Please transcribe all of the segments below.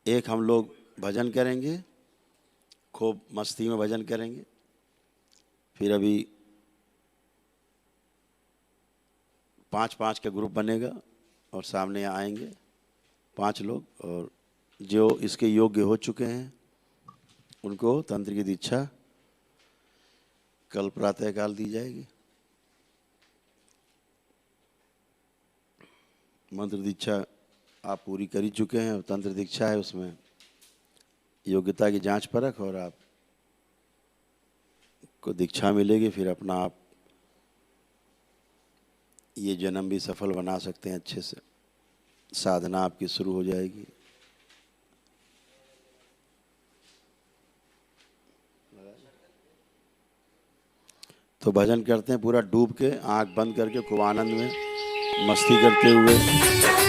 एक हम लोग भजन करेंगे, खूब मस्ती में भजन करेंगे। फिर अभी 5-5 का ग्रुप बनेगा और सामने आएंगे 5 लोग, और जो इसके योग्य हो चुके हैं उनको तंत्र की दीक्षा कल प्रातःकाल दी जाएगी। मंत्र दीक्षा आप पूरी कर ही चुके हैं, और तंत्र दीक्षा है, उसमें योग्यता की जांच परख, और आप को दीक्षा मिलेगी। फिर अपना आप ये जन्म भी सफल बना सकते हैं, अच्छे से साधना आपकी शुरू हो जाएगी। तो भजन करते हैं पूरा डूब के, आंख बंद करके, खूब आनंद में मस्ती करते हुए,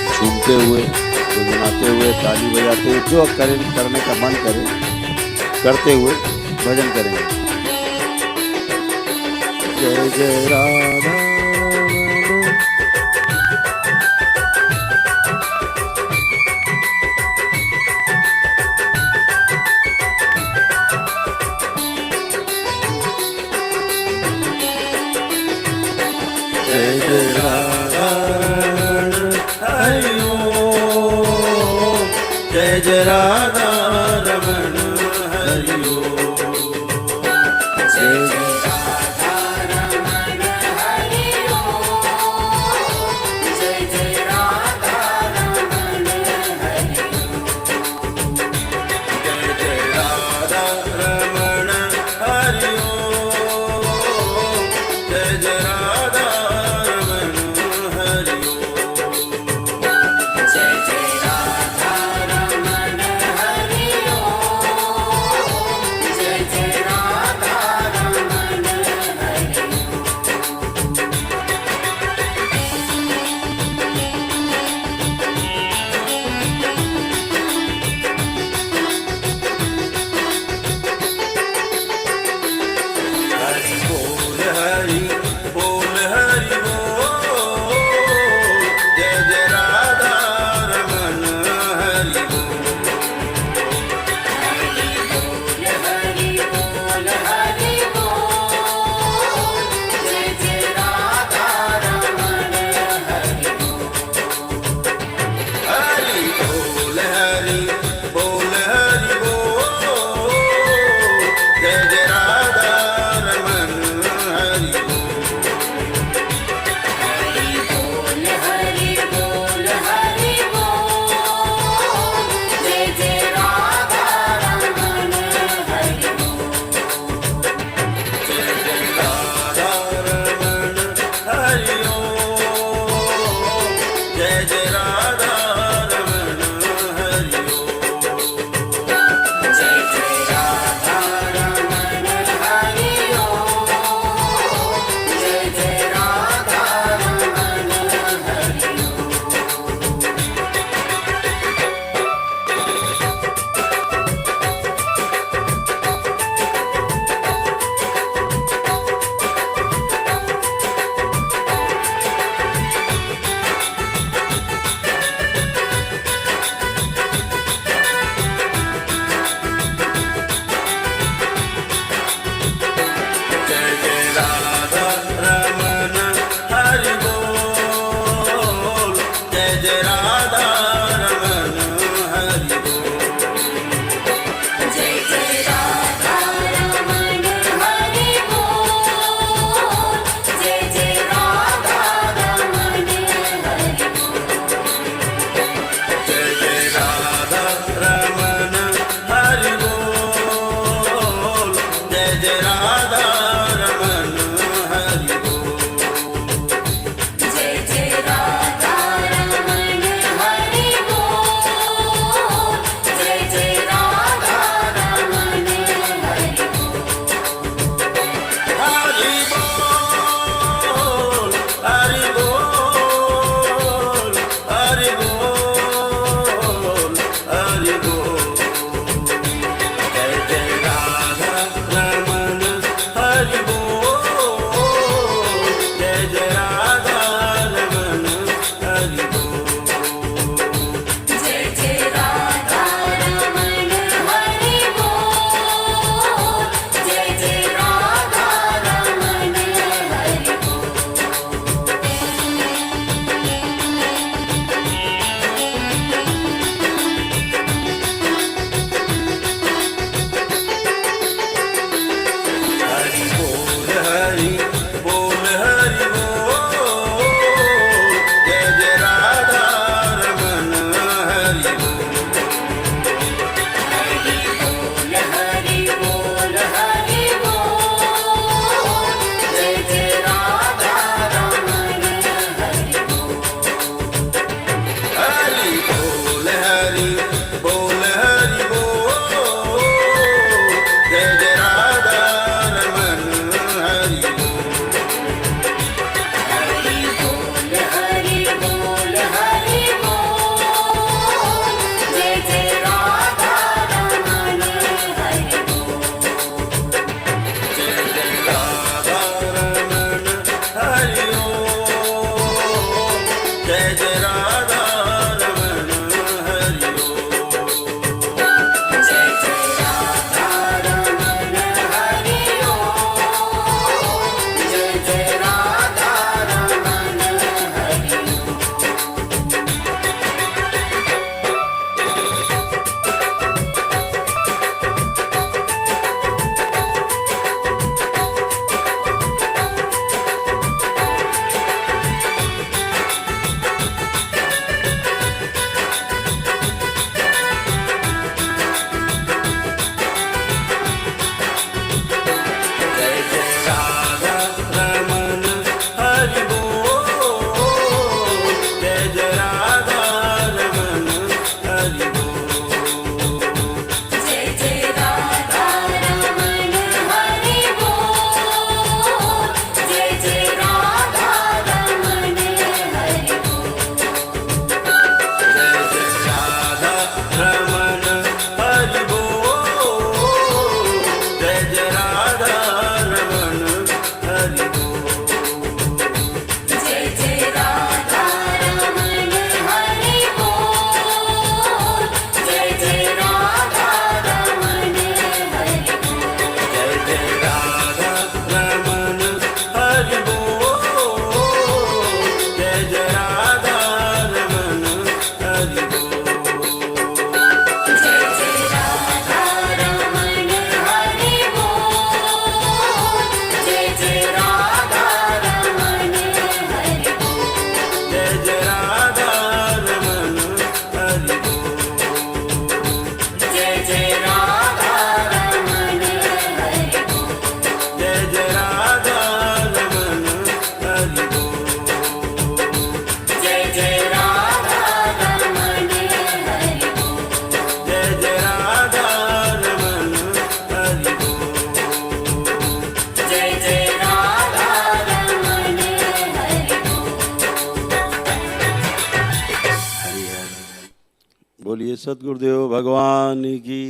झूमते हुए, गुनगुनाते हुए, ताली बजाते हुए, जो करने का मन करे करते हुए भजन करेंगे। जय जय राधा जय जय राधा हरि ओम, जय जय राधा रमण हरि ओम, जय जय बोल हरि बोल, जय जय राधा रमन हरि बोल। हरि बोल हरि बोल हरि बोल, जय जय राधा रमन हरि बोल। जय जय राधा रमन हरि ओम, जय जय राधा रमन हरि ओम। जय जय राधा रमन हरि ओम, जय जय राधा रमन हरि ओम। जय जय राधा रमन हरि बोल, जय जय राधा रमन हरि बोल। जय जय राधा रमन हरि बोल, जय जय राधा रमन हरि बोल। जय जय राधा रमन हरि बोल, जय जय राधा रमन हरि बोल। जय जय राधा रमन हरि बोल, जय जय राधा रमन हरि बोल। जय जय राधा रमन हरि बोल, जय जय राधा रमन हरि बोल। जय जय राधा रमन हरि बोल, जय जय राधा रमन हरि बोल। जय जय राधा रमन हरि बोल। जय जय राधा रमन हरि बोल। जय जय राधा रमन हरि बोल। जय जय राधा रमन हरि बोल। जय जय राधा रमन हरि बोल। जय जय राधा रमन हरि बोल। हरि हर बोलिए सतगुरुदेव भगवान की।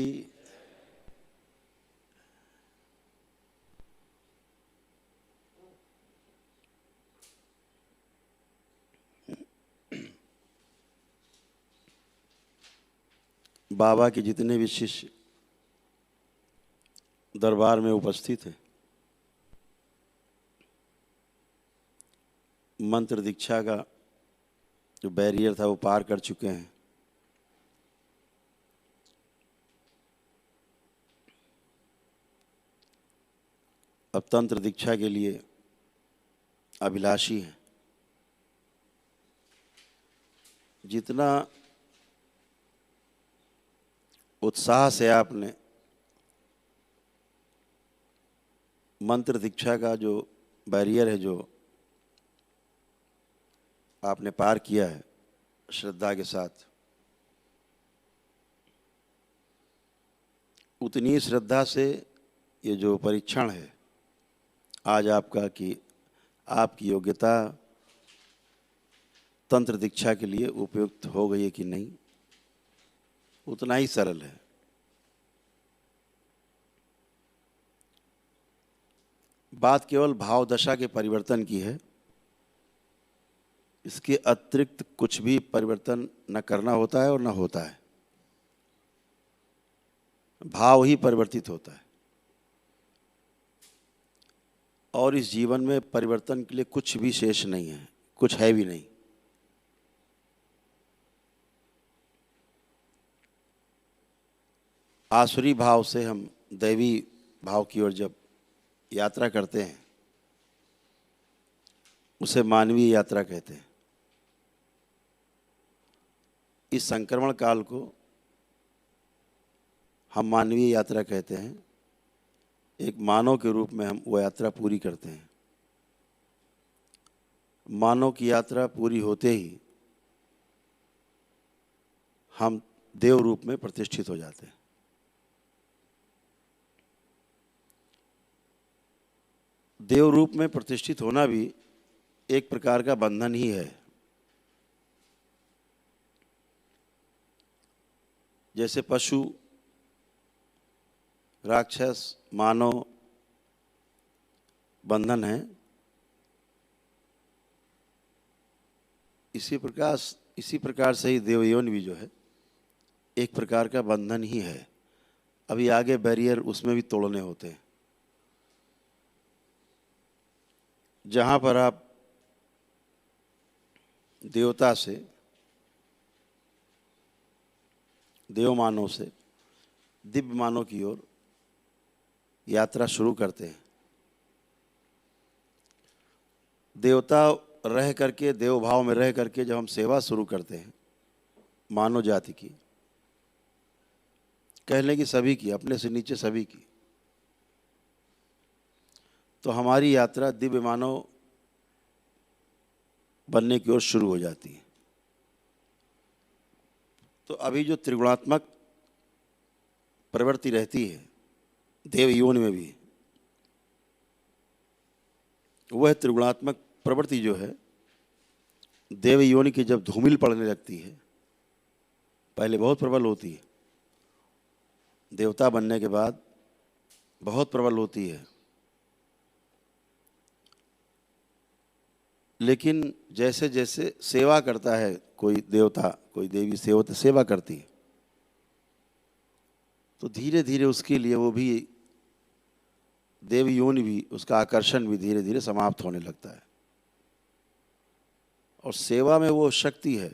बाबा के जितने भी शिष्य दरबार में उपस्थित हैं, मंत्र दीक्षा का जो बैरियर था वो पार कर चुके हैं। अब तंत्र दीक्षा के लिए अभिलाषी हैं। जितना उत्साह से आपने मंत्र दीक्षा का जो बैरियर है जो आपने पार किया है श्रद्धा के साथ, उतनी श्रद्धा से ये जो परीक्षण है आज आपका कि आपकी योग्यता तंत्र दीक्षा के लिए उपयुक्त हो गई है कि नहीं, उतना ही सरल है। बात केवल भाव दशा के परिवर्तन की है, इसके अतिरिक्त कुछ भी परिवर्तन न करना होता है और न होता है। भाव ही परिवर्तित होता है और इस जीवन में परिवर्तन के लिए कुछ भी शेष नहीं है, कुछ है भी नहीं। आसुरी भाव से हम दैवी भाव की ओर जब यात्रा करते हैं उसे मानवीय यात्रा कहते हैं। इस संक्रमण काल को हम मानवीय यात्रा कहते हैं। एक मानव के रूप में हम वो यात्रा पूरी करते हैं। मानव की यात्रा पूरी होते ही हम देव रूप में प्रतिष्ठित हो जाते हैं। देव रूप में प्रतिष्ठित होना भी एक प्रकार का बंधन ही है। जैसे पशु, राक्षस, मानव बंधन है, इसी प्रकार से ही देवयोनि भी जो है एक प्रकार का बंधन ही है। अभी आगे बैरियर उसमें भी तोड़ने होते हैं। जहाँ पर आप देवता से, देव मानव से दिव्य मानव की ओर यात्रा शुरू करते हैं। देवता रह करके, देव भाव में रह करके जब हम सेवा शुरू करते हैं मानव जाति की, कह लें कि सभी की, अपने से नीचे सभी की, तो हमारी यात्रा दिव्य मानव बनने की ओर शुरू हो जाती है। तो अभी जो त्रिगुणात्मक प्रवृत्ति रहती है देव योनि में भी, वह त्रिगुणात्मक प्रवृत्ति जो है देव योनि की जब धूमिल पड़ने लगती है, पहले बहुत प्रबल होती है, देवता बनने के बाद बहुत प्रबल होती है, लेकिन जैसे जैसे सेवा करता है कोई देवता, कोई देवी सेवा करती है, तो धीरे धीरे उसके लिए वो भी देव योनि भी, उसका आकर्षण भी धीरे धीरे समाप्त होने लगता है। और सेवा में वो शक्ति है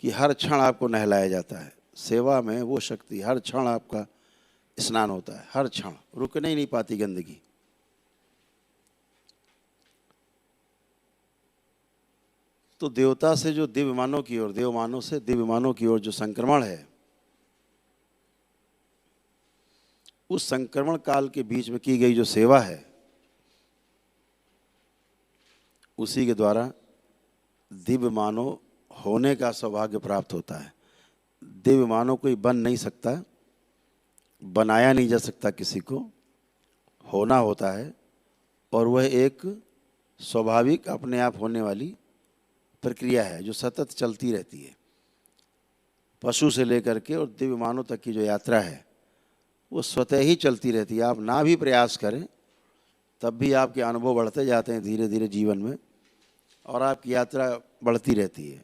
कि हर क्षण आपको नहलाया जाता है। सेवा में वो शक्ति, हर क्षण आपका स्नान होता है, हर क्षण रुकने ही नहीं पाती गंदगी। तो देवता से जो दिव्य मानव की ओर, देव मानव से दिव्य मानव की ओर जो संक्रमण है, उस संक्रमण काल के बीच में की गई जो सेवा है, उसी के द्वारा दिव्य मानव होने का सौभाग्य प्राप्त होता है। दिव्य मानव कोई बन नहीं सकता, बनाया नहीं जा सकता, किसी को होना होता है, और वह एक स्वाभाविक अपने आप होने वाली प्रक्रिया है जो सतत चलती रहती है। पशु से लेकर के और दिव्य मानव तक की जो यात्रा है वो स्वतः ही चलती रहती है। आप ना भी प्रयास करें तब भी आपके अनुभव बढ़ते जाते हैं धीरे धीरे जीवन में, और आपकी यात्रा बढ़ती रहती है।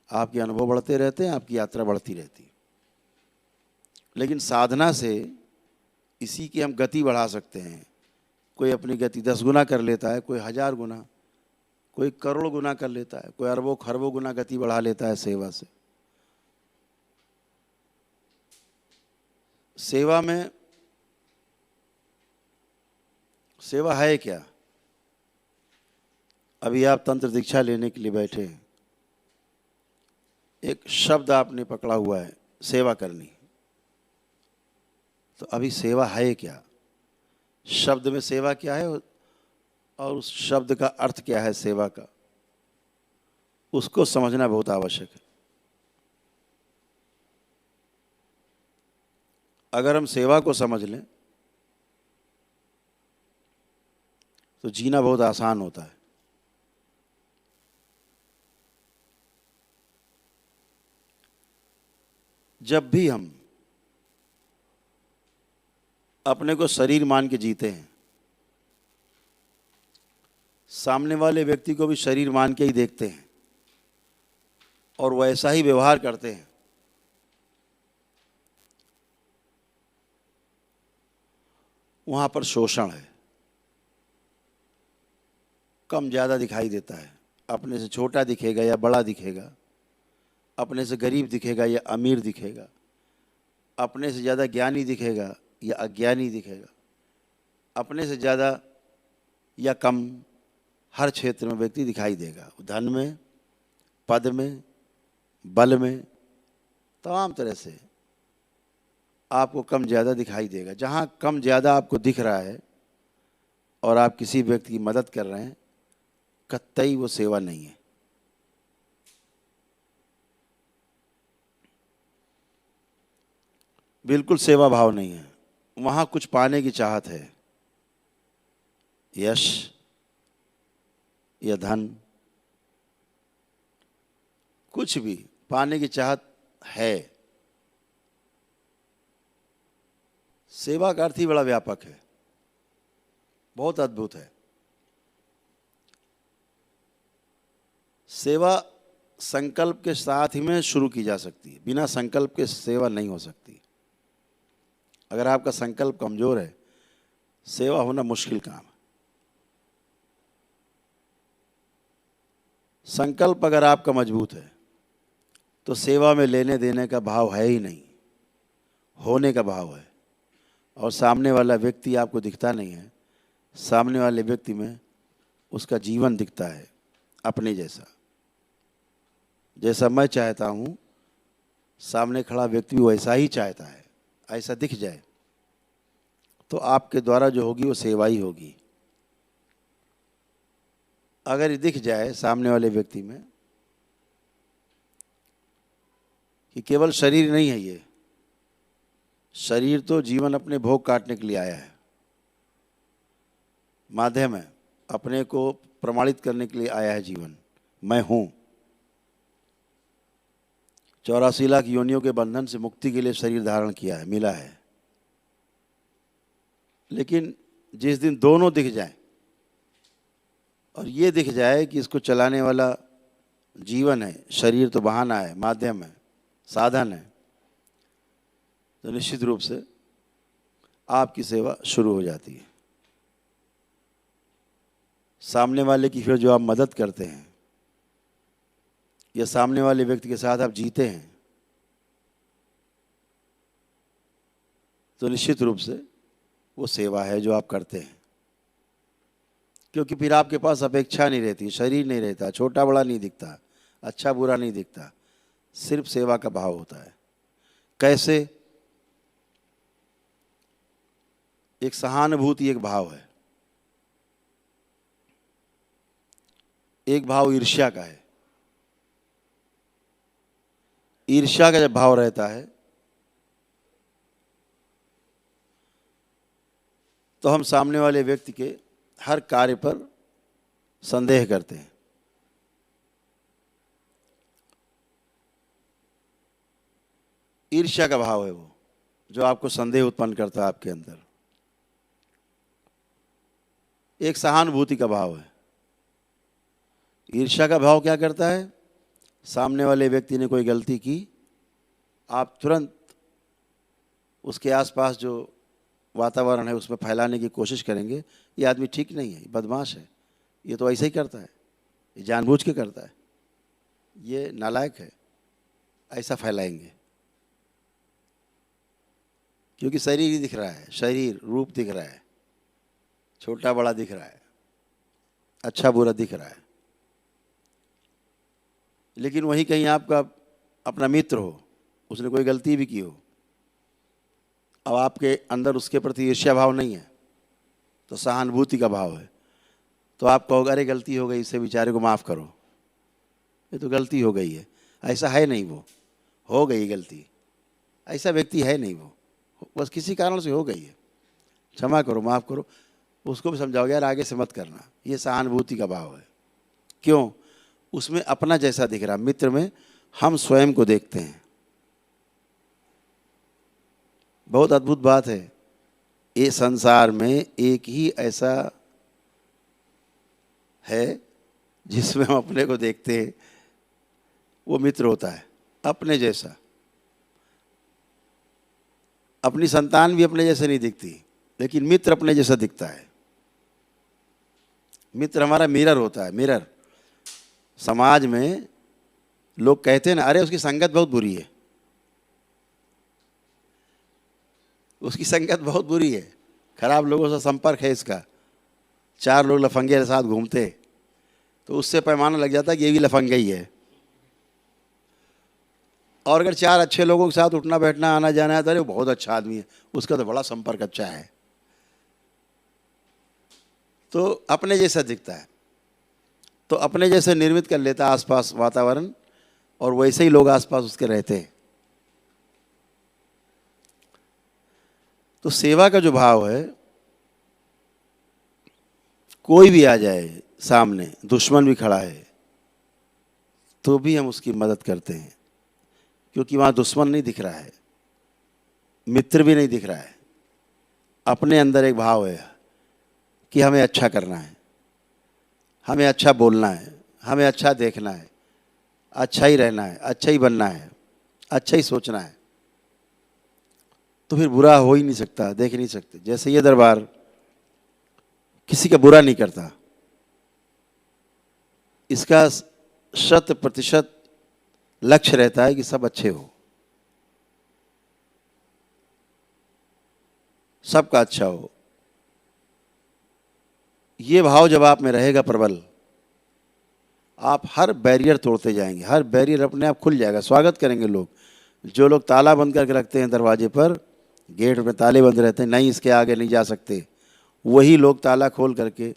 आपके अनुभव बढ़ते रहते हैं, आपकी यात्रा बढ़ती रहती है। लेकिन साधना से इसी की हम गति बढ़ा सकते हैं। कोई अपनी गति 10 गुना कर लेता है, कोई 1000 गुना, कोई करोड़ गुना कर लेता है, कोई अरबों खरबों गुना गति बढ़ा लेता है सेवा से। सेवा में, सेवा है क्या? अभी आप तंत्र दीक्षा लेने के लिए बैठे हैं, एक शब्द आपने पकड़ा हुआ है, सेवा करनी। तो अभी सेवा है क्या? शब्द में सेवा क्या है और उस शब्द का अर्थ क्या है सेवा का, उसको समझना बहुत आवश्यक है। अगर हम सेवा को समझ लें तो जीना बहुत आसान होता है। जब भी हम अपने को शरीर मान के जीते हैं, सामने वाले व्यक्ति को भी शरीर मान के ही देखते हैं और वैसा ही व्यवहार करते हैं, वहाँ पर शोषण है, कम ज़्यादा दिखाई देता है। अपने से छोटा दिखेगा या बड़ा दिखेगा, अपने से गरीब दिखेगा या अमीर दिखेगा, अपने से ज़्यादा ज्ञानी दिखेगा या अज्ञानी दिखेगा, अपने से ज़्यादा या कम, हर क्षेत्र में व्यक्ति दिखाई देगा। धन में, पद में, बल में, तमाम तरह से आपको कम ज़्यादा दिखाई देगा। जहाँ कम ज़्यादा आपको दिख रहा है और आप किसी व्यक्ति की मदद कर रहे हैं, कतई वो सेवा नहीं है। बिल्कुल सेवा भाव नहीं है। वहां कुछ पाने की चाहत है, यश या धन, कुछ भी पाने की चाहत है। सेवा का अर्थ ही बड़ा व्यापक है, बहुत अद्भुत है। सेवा संकल्प के साथ ही में शुरू की जा सकती है, बिना संकल्प के सेवा नहीं हो सकती। अगर आपका संकल्प कमजोर है, सेवा होना मुश्किल काम है। संकल्प अगर आपका मजबूत है तो सेवा में लेने देने का भाव है ही नहीं, होने का भाव है। और सामने वाला व्यक्ति आपको दिखता नहीं है, सामने वाले व्यक्ति में उसका जीवन दिखता है अपने जैसा। जैसा मैं चाहता हूँ, सामने खड़ा व्यक्ति भी वैसा ही चाहता है, ऐसा दिख जाए तो आपके द्वारा जो होगी वो सेवा ही होगी। अगर ये दिख जाए सामने वाले व्यक्ति में कि केवल शरीर नहीं है, ये शरीर तो जीवन अपने भोग काटने के लिए आया है, माध्यम है, अपने को प्रमाणित करने के लिए आया है जीवन। मैं हूं 84 लाख योनियों के बंधन से मुक्ति के लिए शरीर धारण किया है, मिला है। लेकिन जिस दिन दोनों दिख जाए और ये दिख जाए कि इसको चलाने वाला जीवन है, शरीर तो बहाना है, माध्यम है, साधन है, तो निश्चित रूप से आपकी सेवा शुरू हो जाती है। सामने वाले की फिर जो आप मदद करते हैं या सामने वाले व्यक्ति के साथ आप जीते हैं, तो निश्चित रूप से वो सेवा है जो आप करते हैं। क्योंकि फिर आपके पास अपेक्षा नहीं रहती, शरीर नहीं रहता, छोटा बड़ा नहीं दिखता, अच्छा बुरा नहीं दिखता, सिर्फ सेवा का भाव होता है। कैसे? एक सहानुभूति एक भाव है, एक भाव ईर्ष्या का है। ईर्ष्या का जब भाव रहता है तो हम सामने वाले व्यक्ति के हर कार्य पर संदेह करते हैं। ईर्ष्या का भाव है वो जो आपको संदेह उत्पन्न करता है आपके अंदर। एक सहानुभूति का भाव है। ईर्ष्या का भाव क्या करता है? सामने वाले व्यक्ति ने कोई गलती की, आप तुरंत उसके आसपास जो वातावरण है उसमें फैलाने की कोशिश करेंगे, ये आदमी ठीक नहीं है, ये बदमाश है, ये तो ऐसे ही करता है, ये जानबूझ के करता है, ये नालायक है, ऐसा फैलाएंगे। क्योंकि शरीर ही दिख रहा है, शरीर रूप दिख रहा है, छोटा बड़ा दिख रहा है, अच्छा बुरा दिख रहा है। लेकिन वहीं कहीं आपका अपना मित्र हो, उसने कोई गलती भी की हो, अब आपके अंदर उसके प्रति ईर्ष्या भाव नहीं है, तो सहानुभूति का भाव है। तो आप कहोगे अरे गलती हो गई, इससे बेचारे को माफ़ करो, ये तो गलती हो गई है। ऐसा है नहीं, वो हो गई गलती, ऐसा व्यक्ति है नहीं, वो बस किसी कारण से हो गई है, क्षमा करो, माफ़ करो। उसको भी समझाओगे यार आगे से मत करना, ये सहानुभूति का भाव है। क्यों? उसमें अपना जैसा दिख रहा। मित्र में हम स्वयं को देखते हैं। बहुत अद्भुत बात है, ये संसार में एक ही ऐसा है जिसमें हम अपने को देखते हैं, वो मित्र होता है, अपने जैसा। अपनी संतान भी अपने जैसे नहीं दिखती, लेकिन मित्र अपने जैसा दिखता है। मित्र हमारा मिरर होता है, मिरर। समाज में लोग कहते हैं ना, अरे उसकी संगत बहुत बुरी है, उसकी संगत बहुत बुरी है, खराब लोगों से संपर्क है इसका, 4 लोग लफंगे के साथ घूमते, तो उससे पैमाना लग जाता है कि ये भी लफंगा ही है। और अगर 4 अच्छे लोगों के साथ उठना बैठना आना जाना है तो अरे वो बहुत अच्छा आदमी है, उसका तो बड़ा संपर्क अच्छा है। तो अपने जैसा दिखता है। तो अपने जैसे निर्मित कर लेता आसपास वातावरण, और वैसे ही लोग आसपास उसके रहते हैं। तो सेवा का जो भाव है, कोई भी आ जाए सामने, दुश्मन भी खड़ा है तो भी हम उसकी मदद करते हैं, क्योंकि वहाँ दुश्मन नहीं दिख रहा है, मित्र भी नहीं दिख रहा है। अपने अंदर एक भाव है कि हमें अच्छा करना है, हमें अच्छा बोलना है, हमें अच्छा देखना है, अच्छा ही रहना है, अच्छा ही बनना है, अच्छा ही सोचना है। तो फिर बुरा हो ही नहीं सकता, देख नहीं सकते। जैसे ये दरबार किसी का बुरा नहीं करता, इसका 100% लक्ष्य रहता है कि सब अच्छे हो, सबका अच्छा हो। ये भाव जब आप में रहेगा प्रबल, आप हर बैरियर तोड़ते जाएंगे, हर बैरियर अपने आप खुल जाएगा, स्वागत करेंगे लोग। जो लोग ताला बंद करके रखते हैं दरवाजे पर, गेट में ताले बंद रहते हैं, नहीं इसके आगे नहीं जा सकते, वही लोग ताला खोल करके,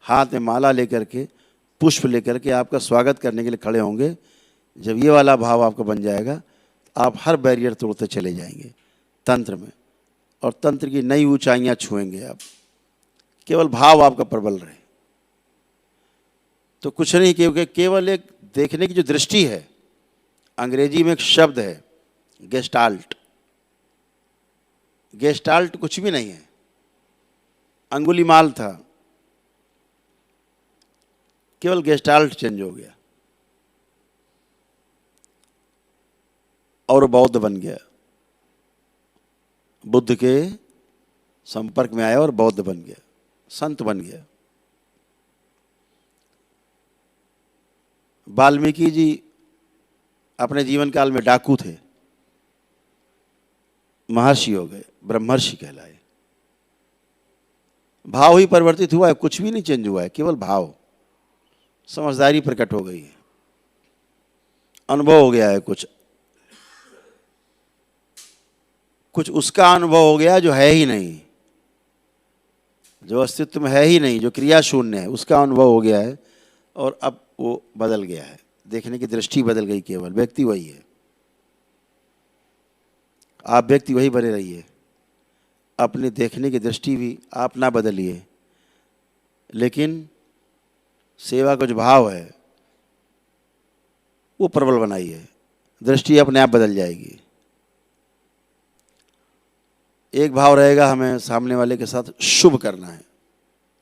हाथ में माला लेकर के, पुष्प लेकर के आपका स्वागत करने के लिए खड़े होंगे। जब ये वाला भाव आपका बन जाएगा, आप हर बैरियर तोड़ते चले जाएंगे तंत्र में, और तंत्र की नई ऊंचाइयां छुएंगे आप। केवल भाव आपका प्रबल रहे तो कुछ नहीं, क्योंकि केवल एक देखने की जो दृष्टि है, अंग्रेजी में एक शब्द है गेस्टाल्ट। गेस्टाल्ट कुछ भी नहीं है, अंगुलीमाल था, केवल गेस्टाल्ट चेंज हो गया और बौद्ध बन गया, बुद्ध के संपर्क में आया और बौद्ध बन गया, संत बन गया। वाल्मीकि जी अपने जीवन काल में डाकू थे, महर्षि हो गए, ब्रह्मर्षि कहलाए। भाव ही परिवर्तित हुआ है, कुछ भी नहीं चेंज हुआ है, केवल भाव। समझदारी प्रकट हो गई है, अनुभव हो गया है, कुछ उसका अनुभव हो गया जो है ही नहीं, जो अस्तित्व में है ही नहीं, जो क्रिया शून्य है, उसका अनुभव हो गया है। और अब वो बदल गया है, देखने की दृष्टि बदल गई, केवल व्यक्ति वही है। आप व्यक्ति वही बने रहिए, अपनी देखने की दृष्टि भी आप ना बदलिए, लेकिन सेवा का जो भाव है वो प्रबल बनाइए, दृष्टि अपने आप बदल जाएगी। एक भाव रहेगा, हमें सामने वाले के साथ शुभ करना है,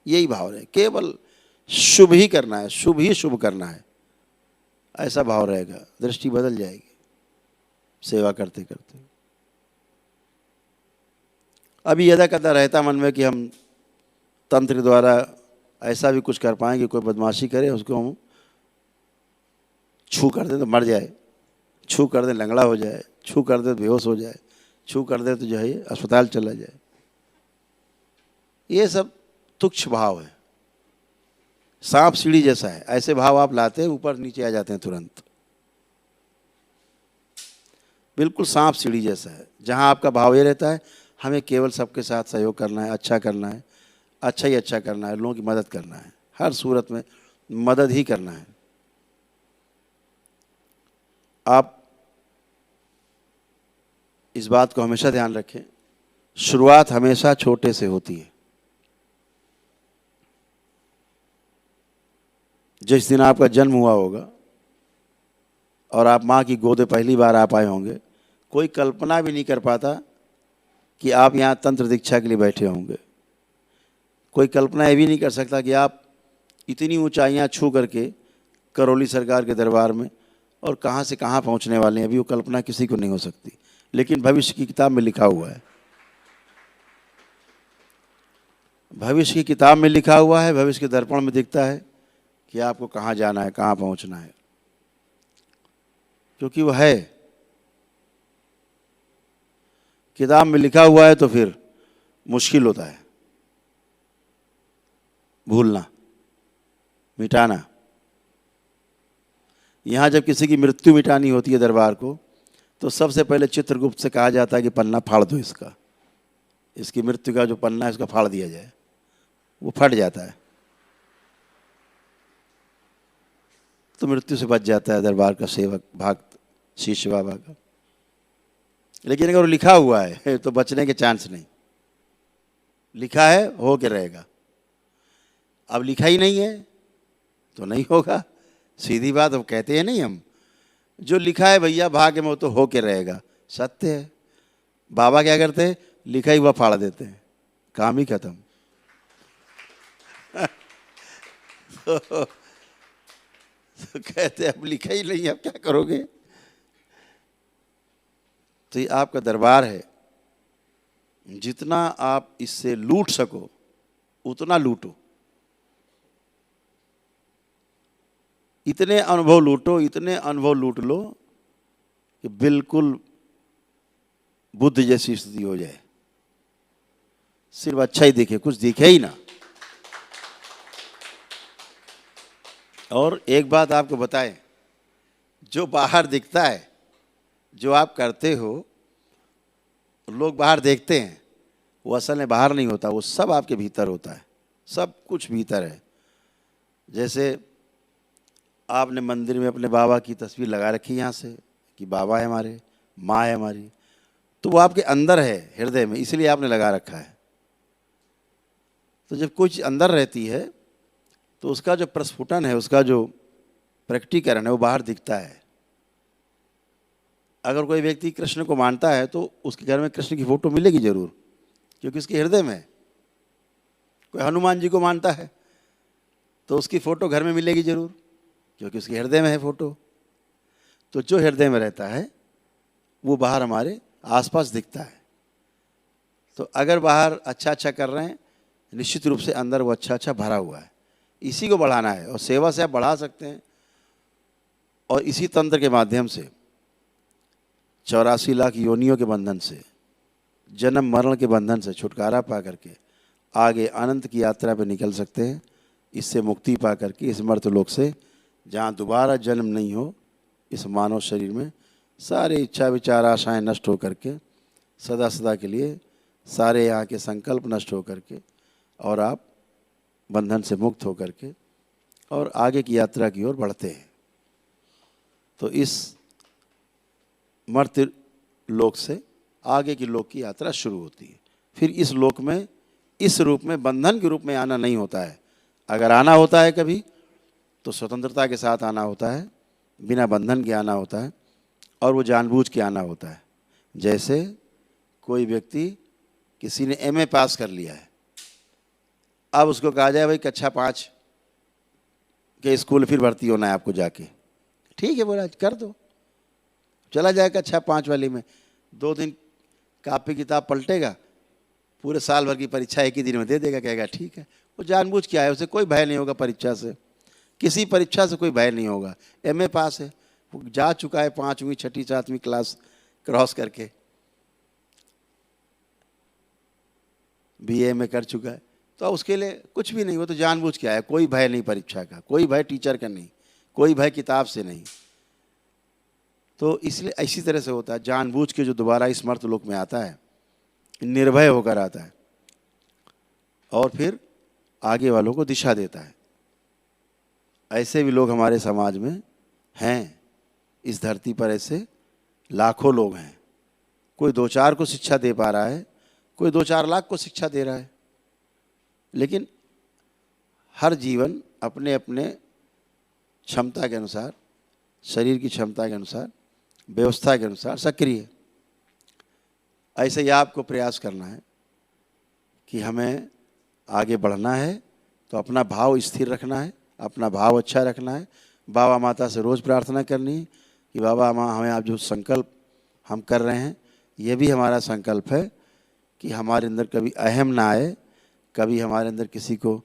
यही भाव रहे, केवल शुभ ही करना है, शुभ ही शुभ करना है, ऐसा भाव रहेगा, दृष्टि बदल जाएगी सेवा करते करते। अभी यदा कदा रहता मन में कि हम तंत्र द्वारा ऐसा भी कुछ कर पाएँ कि कोई बदमाशी करे, उसको हम छू कर दें तो मर जाए, छू कर दें लंगड़ा हो जाए, छू कर दे तो बेहोश हो जाए, छू कर दे तो जो है अस्पताल चला जाए। ये सब तुच्छ भाव है, सांप सीढ़ी जैसा है, ऐसे भाव आप लाते हैं ऊपर नीचे आ जाते हैं तुरंत। बिल्कुल सांप सीढ़ी जैसा है, जहाँ आपका भाव ये रहता है हमें केवल सबके साथ सहयोग करना है, अच्छा करना है, अच्छा ही अच्छा करना है, लोगों की मदद करना है, हर सूरत में मदद ही करना है। आप इस बात को हमेशा ध्यान रखें, शुरुआत हमेशा छोटे से होती है। जिस दिन आपका जन्म हुआ होगा और आप माँ की गोद में पहली बार आप आए होंगे, कोई कल्पना भी नहीं कर पाता कि आप यहाँ तंत्र दीक्षा के लिए बैठे होंगे। कोई कल्पना ये भी नहीं कर सकता कि आप इतनी ऊंचाइयाँ छू करके करौली सरकार के दरबार में और कहाँ से कहाँ पहुँचने वाले हैं, अभी वो कल्पना किसी को नहीं हो सकती। लेकिन भविष्य की किताब में लिखा हुआ है, भविष्य की किताब में लिखा हुआ है, भविष्य के दर्पण में दिखता है कि आपको कहाँ जाना है, कहाँ पहुँचना है, क्योंकि वो है, किताब में लिखा हुआ है। तो फिर मुश्किल होता है भूलना, मिटाना। यहाँ जब किसी की मृत्यु मिटानी होती है दरबार को, तो सबसे पहले चित्रगुप्त से कहा जाता है कि पन्ना फाड़ दो, इसकी मृत्यु का जो पन्ना है इसका फाड़ दिया जाए। वो फट जाता है। तो मृत्यु से बच जाता है दरबार का सेवक भक्त शिष्य बाबा का। लेकिन अगर वो लिखा हुआ है तो बचने के चांस नहीं। लिखा है हो के रहेगा, अब लिखा ही नहीं है तो नहीं होगा। सीधी बात अब कहते हैं नहीं हम, जो लिखा है भैया भाग्य में वो तो हो के रहेगा, सत्य है। बाबा क्या करते हैं, लिखा ही हुआ फाड़ देते हैं, काम ही खत्म। तो कहते हैं अब लिखा ही नहीं, अब क्या करोगे। तो ये आपका दरबार है, जितना आप इससे लूट सको उतना लूटो, इतने अनुभव लूटो, इतने अनुभव लूट लो कि बिल्कुल बुद्ध जैसी स्थिति हो जाए, सिर्फ अच्छा ही दिखे, कुछ दिखे ही ना। और एक बात आपको बताएं, जो बाहर दिखता है, जो आप करते हो, लोग बाहर देखते हैं, वो असल में बाहर नहीं होता, वो सब आपके भीतर होता है, सब कुछ भीतर है। जैसे आपने मंदिर में अपने बाबा की तस्वीर लगा रखी यहाँ से कि बाबा है हमारे, माँ है हमारी, तो वो आपके अंदर है, हृदय में, इसलिए आपने लगा रखा है। तो जब कोई चीज़ अंदर रहती है तो उसका जो प्रस्फुटन है, उसका जो प्रकटीकरण है, वो बाहर दिखता है। अगर कोई व्यक्ति कृष्ण को मानता है तो उसके घर में कृष्ण की फोटो मिलेगी जरूर, क्योंकि उसके हृदय में है। कोई हनुमान जी को मानता है तो उसकी फोटो घर में मिलेगी जरूर, क्योंकि उसके हृदय में है फोटो। तो जो हृदय में रहता है वो बाहर हमारे आसपास दिखता है। तो अगर बाहर अच्छा अच्छा कर रहे हैं, निश्चित रूप से अंदर वो अच्छा अच्छा भरा हुआ है। इसी को बढ़ाना है, और सेवा से आप बढ़ा सकते हैं। और इसी तंत्र के माध्यम से 84 लाख योनियों के बंधन से, जन्म मरण के बंधन से छुटकारा पा करके आगे अनंत की यात्रा पर निकल सकते हैं। इससे मुक्ति पा करके इस मर्त्यलोक से, जहाँ दोबारा जन्म नहीं हो, इस मानव शरीर में सारे इच्छा विचार आशाएं नष्ट हो करके सदा सदा के लिए सारे यहाँ के संकल्प नष्ट हो करके, और आप बंधन से मुक्त हो करके और आगे की यात्रा की ओर बढ़ते हैं। तो इस मर्त्य लोक से आगे की लोक की यात्रा शुरू होती है। फिर इस लोक में इस रूप में, बंधन के रूप में आना नहीं होता है। अगर आना होता है कभी तो स्वतंत्रता के साथ आना होता है, बिना बंधन के आना होता है, और वो जानबूझ के आना होता है। जैसे कोई व्यक्ति, किसी ने एमए पास कर लिया है, अब उसको कहा जाए भाई कक्षा 5 के स्कूल फिर भर्ती होना है आपको जाके, ठीक है बोला कर दो, चला जाए कक्षा 5 वाली में, 2 दिन कापी किताब पलटेगा, पूरे साल भर की परीक्षा एक ही दिन में दे देगा, कहेगा ठीक है। वो जानबूझ के आया, उसे कोई भय नहीं होगा परीक्षा से, किसी परीक्षा से कोई भय नहीं होगा। एमए पास है, वो जा चुका है 5वीं 6ठी 7वीं क्लास क्रॉस करके, बीए में कर चुका है, तो उसके लिए कुछ भी नहीं, वो तो जानबूझ के आया। कोई भय नहीं परीक्षा का, कोई भय टीचर का नहीं, कोई भय किताब से नहीं। तो इसलिए इसी तरह से होता है, जानबूझ के जो दोबारा इस मर्त्यलोक में आता है, निर्भय होकर आता है, और फिर आगे वालों को दिशा देता है। ऐसे भी लोग हमारे समाज में हैं, इस धरती पर ऐसे लाखों लोग हैं। कोई 2-4 को शिक्षा दे पा रहा है, कोई 2-4 लाख को शिक्षा दे रहा है, लेकिन हर जीवन अपने अपने क्षमता के अनुसार, शरीर की क्षमता के अनुसार, व्यवस्था के अनुसार सक्रिय। ऐसे ही आपको प्रयास करना है कि हमें आगे बढ़ना है, तो अपना भाव स्थिर रखना है, अपना भाव अच्छा रखना है। बाबा माता से रोज़ प्रार्थना करनी है कि बाबा माँ, हमें आप जो संकल्प हम कर रहे हैं, ये भी हमारा संकल्प है कि हमारे अंदर कभी अहम ना आए, कभी हमारे अंदर किसी को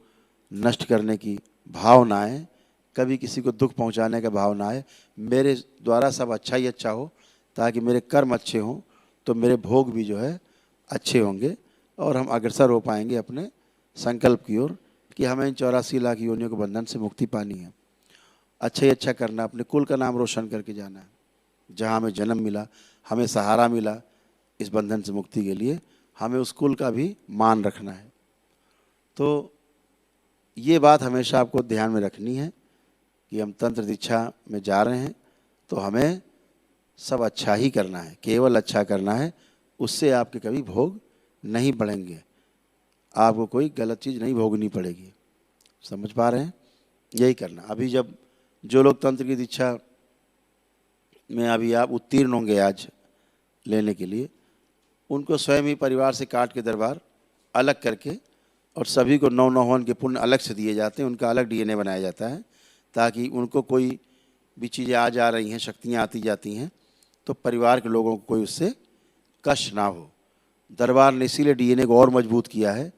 नष्ट करने की भाव ना आए, कभी किसी को दुख पहुंचाने का भाव ना आए। मेरे द्वारा सब अच्छा ही अच्छा हो, ताकि मेरे कर्म अच्छे हों तो मेरे भोग भी जो है अच्छे होंगे, और हम अग्रसर हो पाएंगे अपने संकल्प की ओर कि हमें इन 84 लाख योनियों के बंधन से मुक्ति पानी है। अच्छा ही अच्छा करना, अपने कुल का नाम रोशन करके जाना है। जहाँ हमें जन्म मिला, हमें सहारा मिला इस बंधन से मुक्ति के लिए, हमें उस कुल का भी मान रखना है। तो ये बात हमेशा आपको ध्यान में रखनी है कि हम तंत्र दीक्षा में जा रहे हैं तो हमें सब अच्छा ही करना है, केवल अच्छा करना है, उससे आपके कभी भोग नहीं बढ़ेंगे, आपको कोई गलत चीज़ नहीं भोगनी पड़ेगी। समझ पा रहे हैं? यही करना। अभी जब जो लोग तंत्र की दीक्षा में अभी आप उत्तीर्ण होंगे आज लेने के लिए, उनको स्वयं ही परिवार से काट के दरबार अलग करके, और सभी को 9 के पुण्य अलग से दिए जाते हैं, उनका अलग डीएनए बनाया जाता है, ताकि उनको कोई भी चीज़ें आ जा रही हैं, शक्तियाँ आती जाती हैं, तो परिवार के लोगों को कोई उससे कष्ट ना हो। दरबार ने इसीलिए डीएनए को और मजबूत किया है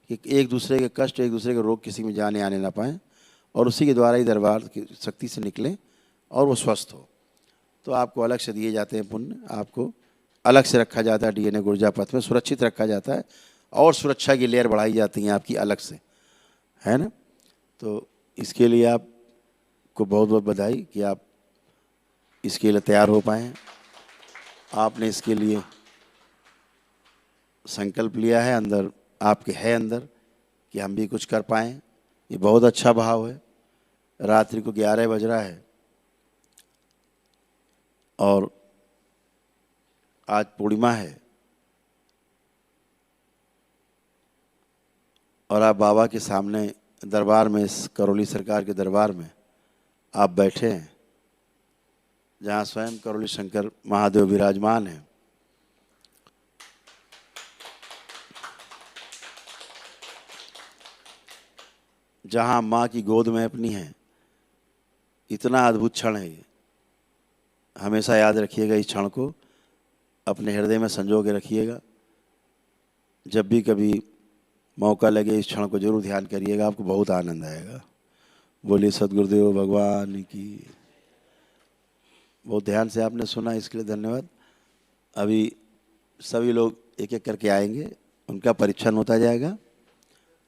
कि एक दूसरे के कष्ट, एक दूसरे के रोग किसी में जाने आने ना पाएँ, और उसी के द्वारा ही दरबार की शक्ति से निकलें और वो स्वस्थ हो। तो आपको अलग से दिए जाते हैं पुण्य, आपको अलग से रखा जाता है डीएनए गुर्जा पथ में, सुरक्षित रखा जाता है, और सुरक्षा की लेयर बढ़ाई जाती है आपकी अलग से, है ना। तो इसके लिए आपको बहुत बहुत बधाई कि आप इसके लिए तैयार हो पाए। आपने इसके लिए संकल्प लिया है, अंदर आपके है अंदर कि हम भी कुछ कर पाएँ। ये बहुत अच्छा भाव है। रात्रि को 11 बज रहा है और आज पूर्णिमा है, और आप बाबा के सामने दरबार में, इस करौली सरकार के दरबार में आप बैठे हैं, जहाँ स्वयं करौली शंकर महादेव विराजमान हैं। जहाँ माँ की गोद में अपनी हैं। इतना अद्भुत क्षण है ये, हमेशा याद रखिएगा इस क्षण को, अपने हृदय में संजो के रखिएगा। जब भी कभी मौका लगे इस क्षण को जरूर ध्यान करिएगा, आपको बहुत आनंद आएगा। बोलिए सद्गुरुदेव भगवान की। बहुत ध्यान से आपने सुना, इसके लिए धन्यवाद। अभी सभी लोग एक एक करके आएंगे, उनका परीक्षण होता जाएगा,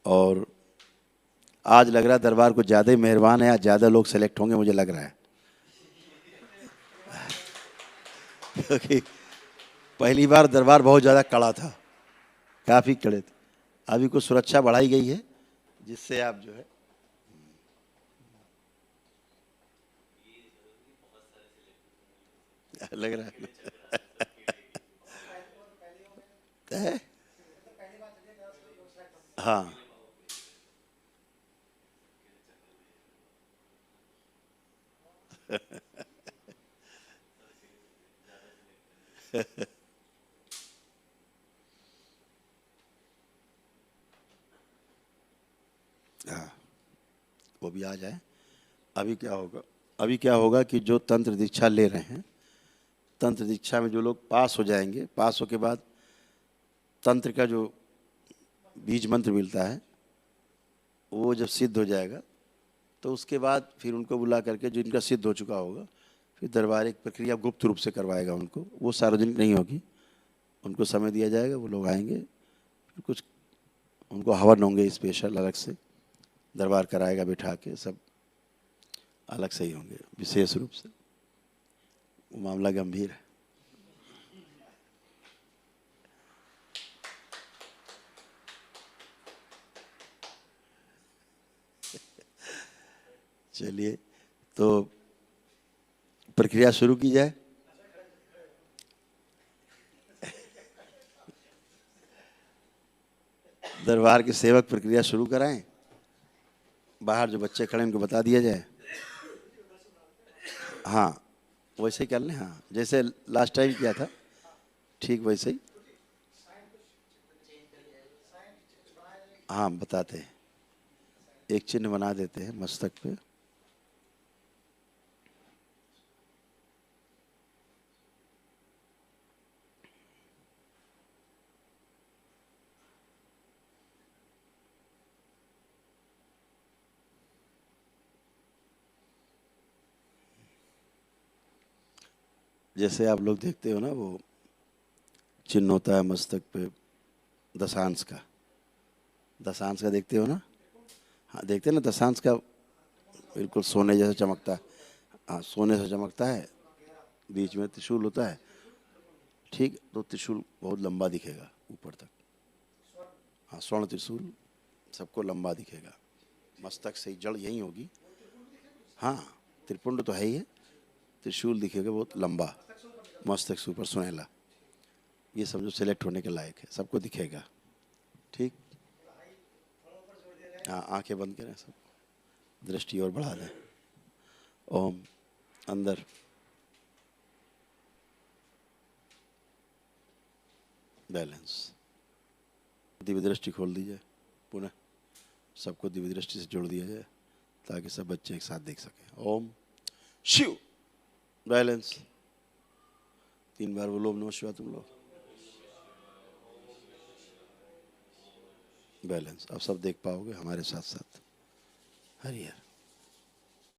और आज लग रहा है दरबार को ज़्यादा ही मेहरबान है, आज ज़्यादा लोग सेलेक्ट होंगे मुझे लग रहा है, क्योंकि पहली बार दरबार बहुत ज़्यादा कड़ा था, काफ़ी कड़े थे। अभी कुछ सुरक्षा बढ़ाई गई है, जिससे आप जो है लग रहा है हाँ। हाँ, वो भी आ जाए। अभी क्या होगा कि जो तंत्र दीक्षा ले रहे हैं, तंत्र दीक्षा में जो लोग पास हो जाएंगे, पास होके बाद तंत्र का जो बीज मंत्र मिलता है, वो जब सिद्ध हो जाएगा तो उसके बाद फिर उनको बुला करके, जिनका सिद्ध हो चुका होगा, फिर दरबार एक प्रक्रिया गुप्त रूप से करवाएगा उनको, वो सार्वजनिक नहीं होगी। उनको समय दिया जाएगा, वो लोग आएंगे, फिर कुछ उनको हवन होंगे स्पेशल, अलग से दरबार कराएगा बिठा के, सब अलग से ही होंगे विशेष रूप से। वो मामला गंभीर है। चलिए, तो प्रक्रिया शुरू की जाए। दरबार के सेवक प्रक्रिया शुरू कराएं। बाहर जो बच्चे खड़े हैं उनको बता दिया जाए। हाँ, वैसे ही कर लें। हाँ, जैसे लास्ट टाइम किया था, ठीक वैसे ही। हाँ, बताते हैं। एक चिन्ह बना देते हैं मस्तक पे। जैसे आप लोग देखते हो ना, वो चिन्ह होता है मस्तक पे दशांश का। दशांश का देखते हो ना? हाँ, देखते हैं ना, दशांश का बिल्कुल सोने जैसा चमकता है। हाँ, सोने से चमकता है, बीच में त्रिशूल होता है, ठीक। तो त्रिशूल बहुत लंबा दिखेगा ऊपर तक। हाँ, स्वर्ण त्रिशूल सबको लंबा दिखेगा। मस्तक से जड़ यही होगी। हाँ, त्रिपुंड तो है ही है, त्रिशूल दिखेगा बहुत लंबा, मस्तक से ऊपर सुनहला। ये समझो सिलेक्ट होने के लायक है, सबको दिखेगा। ठीक, हाँ आंखें बंद करें सब, दृष्टि और बढ़ा दें। ओम अंदर, बैलेंस। दिव्य दृष्टि खोल दी जाए, पुनः सबको दिव्य दृष्टि से जोड़ दिया जाए ताकि सब बच्चे एक साथ देख सकें। ओम शिव, बैलेंस। 3 बार बोलो ओम नमः शिवाय तुम लोग, बैलेंस। अब सब देख पाओगे हमारे साथ साथ। हरिहर।